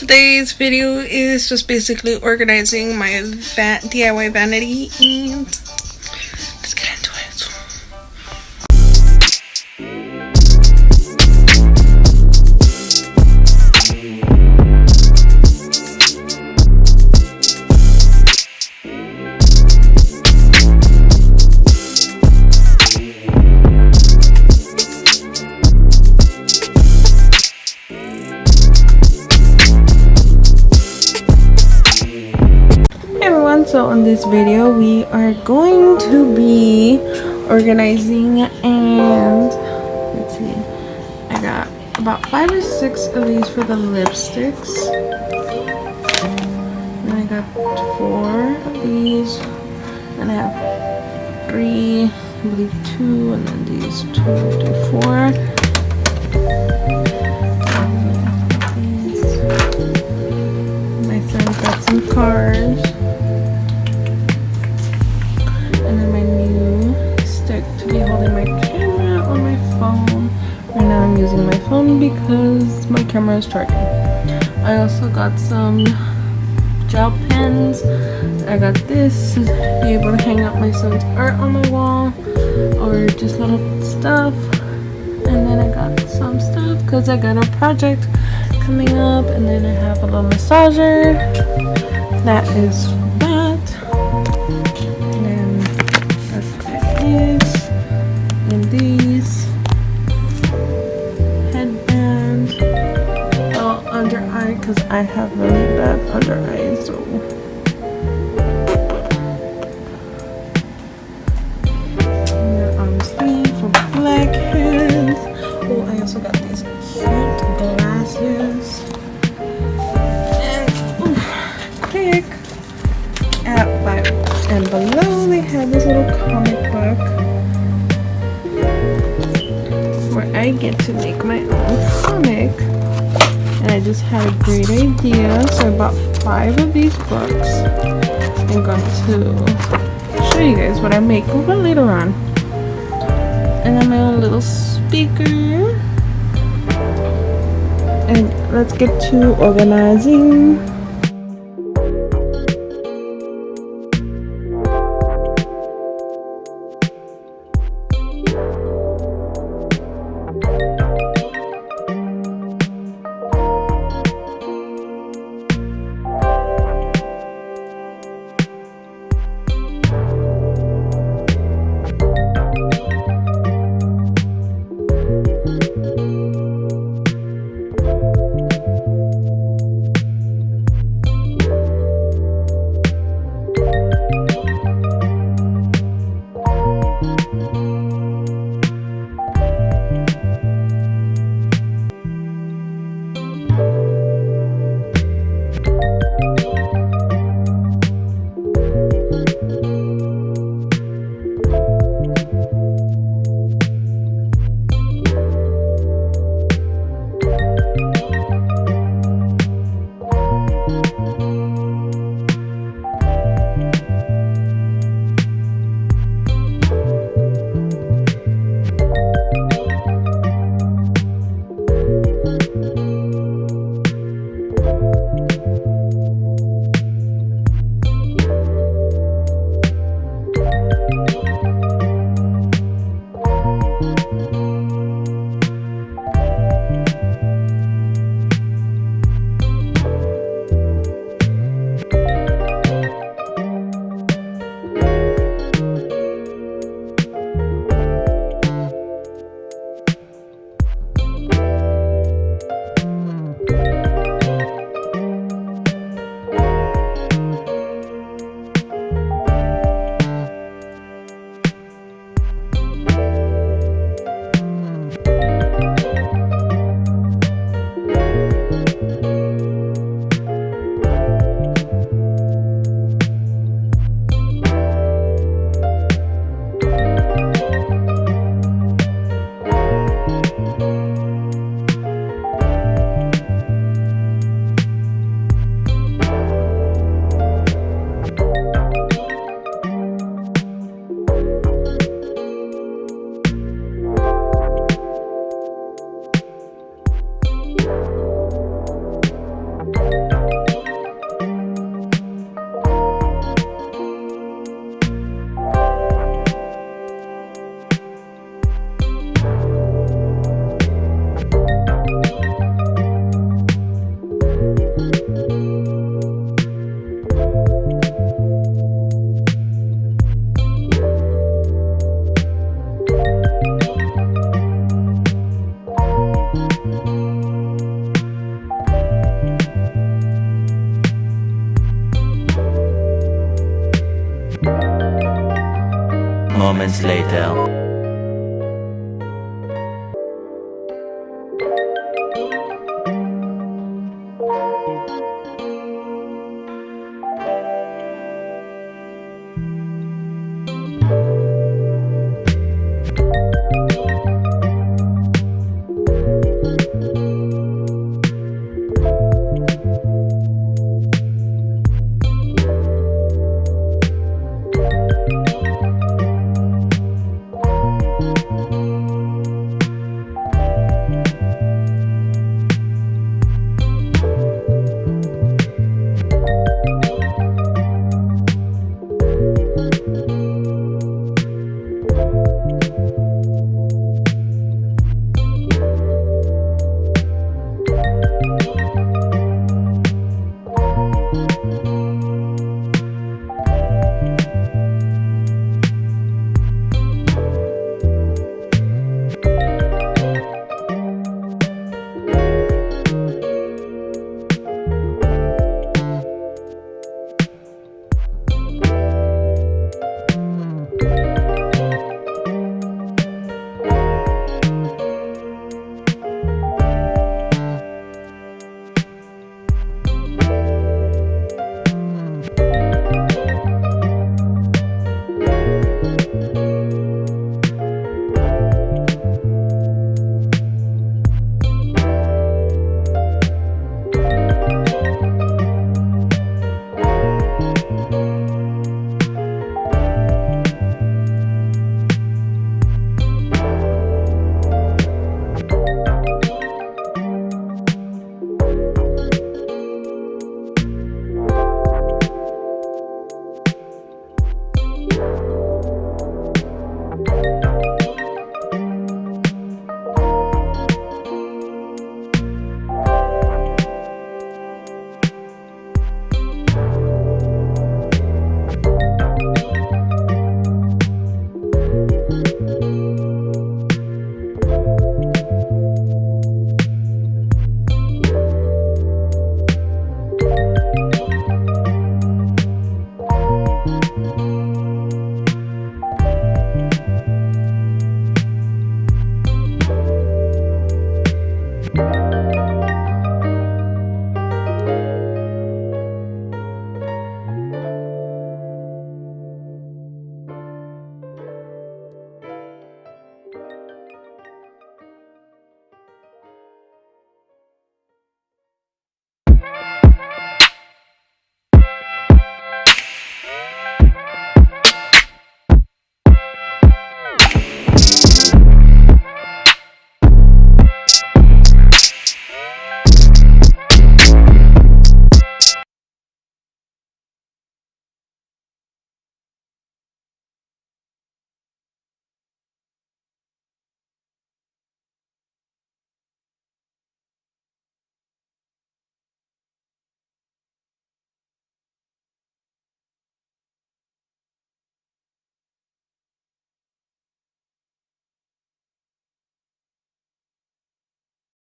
Today's video is just basically organizing my DIY vanity, and let's get into it. So on this video we are going to be organizing, and let's see, I got about 5 or 6 of these for the lipsticks, and I got 4 of these, and I have 3, I believe 2, and then these 2, 3, 4. My son got some cards. To be holding my camera on my phone. Right now I'm using my phone because my camera is charging. I also got some gel pens. I got this to be able to hang up my son's art on my wall, or just little stuff. And then I got some stuff because I got a project coming up. And then I have a little massager. That is that. And then that's this. And these headbands, under eye, because I have really bad under eyes, so and then obviously for blackheads. Oh, I also got these cute glasses, and quick at 5 and below they have this little comic book where I get to make my own comic, and I just had a great idea, so I bought 5 of these books. I'm going to show you guys what I make over later on. And then my own little speaker, and let's get to organizing. moments later.